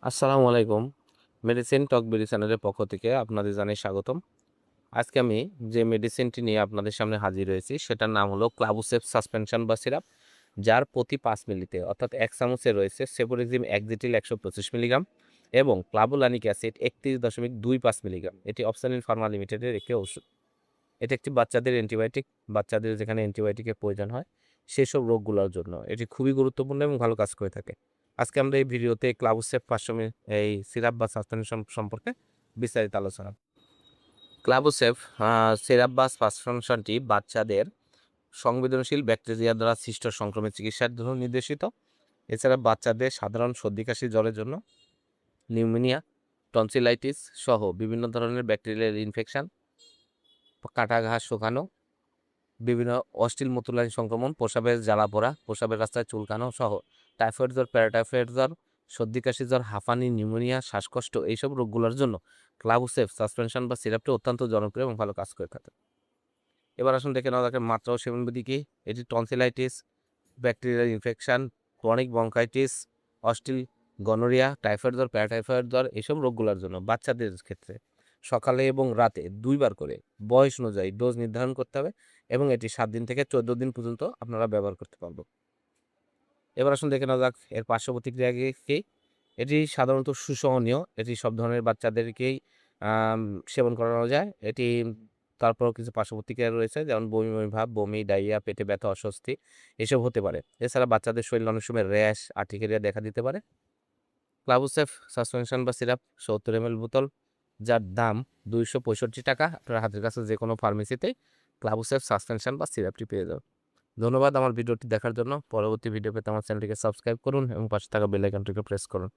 আসসালামু আলাইকুম। মেডিসিন টক বিডি চ্যানেলের পক্ষ থেকে আপনাদের জানাই স্বাগতম। আজকে আমি যে মেডিসিনটি নিয়ে আপনাদের সামনে হাজির হয়েছি সেটার নাম হলো ক্লাবুসেপ সাসপেনশন বা সিরাপ, যার প্রতি 5 মিলিতে অর্থাৎ 1 চামচে রয়েছে সেফোরেক্সিম একজিটিল 125 মিলিগ্রাম এবং ক্লাবুলানিক অ্যাসিড 31.25 মিলিগ্রাম। এটি অপসানিন ফার্মা লিমিটেডের একটি ওষুধ। এটি একটি বাচ্চাদের অ্যান্টিবায়োটিক। বাচ্চাদের যেখানে অ্যান্টিবায়োটিকের প্রয়োজন হয় সেসব রোগগুলোর জন্য এটি খুবই গুরুত্বপূর্ণ এবং ভালো কাজ করে থাকে। আজকে আমরা এই ভিডিওতে ক্লাবুসেপ 500 এই সিরাপ বা সাসপেনশন সম্পর্কে বিস্তারিত আলোচনা। ক্লাবুসেপ সিরাপ বা সাসপেনশনটি বাচ্চাদের সংবেদনশীল ব্যাকটেরিয়া দ্বারা সৃষ্ট সংক্রমণ চিকিৎসার জন্য নির্দেশিত। এছাড়া বাচ্চাদের সাধারণ সর্দি কাশি জ্বরের জন্য, নিউমোনিয়া, টনসিলাইটিস সহ বিভিন্ন ধরনের ব্যাকটেরিয়াল ইনফেকশন, কাটা ঘা শুকানো, বিভিন্ন অশ্লীল মূত্রনালী সংক্রমণ, প্রস্রাবের জ্বালা-পোড়া, প্রস্রাবের রাস্তায় চুলকানো সহ টাইফয়েড জ্বর, প্যারাটাইফয়েড জ্বর, সর্দি কাশি জ্বর, হাঁফানি, নিউমোনিয়া, শ্বাসকষ্ট এইসব রোগগুলোর জন্য ক্লাবুসেপ সাসপেনশন বা সিরাপটি অত্যন্ত জনপ্রিয় এবং ভালো কাজ করে থাকে। এবার আসুন দেখে নেওয়া যাক মাত্রা ও সেবনবিধি কি। এটি tonsillitis, bacterial infection, chronic bronchitis, অশ্লীল গনোরিয়া, টাইফয়েড জ্বর, প্যারাটাইফয়েড জ্বর এইসব রোগগুলোর জন্য বাচ্চাদের ক্ষেত্রে সকালে এবং রাতে 2 বার করে বয়স অনুযায়ী ডোজ নির্ধারণ করতে হবে এবং এটি 7 দিন থেকে 14 দিন পর্যন্ত আপনারা ব্যবহার করতে পারবেন। এবার আসুন দেখে নেওয়া যাক এর পার্শ্ব প্রতিক্রিয়া কি। এটি সাধারণত সুসহনীয়। এটি সব ধরনের বাচ্চাদেরকেই আম সেবন করানো যায়। এটি তারপরেও কিছু পার্শ্ব প্রতিক্রিয়া রয়েছে, যেমন বমি, বমি ভাব, বমি, ডায়রিয়া, পেটে ব্যথা, অস্বস্তি এসব হতে পারে। এছাড়া বাচ্চাদের শরীরে অনেক সময় র‍্যাশ, আর্টিকেরিয়া দেখা দিতে পারে। ক্লাবুসেপ সাসপেনশন বা সিরাপ ৭০ ml বোতল, যার দাম ৳২৬৫। আপনার হাতের কাছে যেকোনো ফার্মেসিতেই ক্লাবুসেপ সাসপেনশন বা সিরাপটি পেয়ে যাবেন। ধন্যবাদ আমার ভিডিওটি দেখার জন্য। পরবর্তী ভিডিও পেতে আমার চ্যানেলটিকে সাবস্ক্রাইব করুন এবং পাশে থাকা বেল আইকনটিকে প্রেস করুন।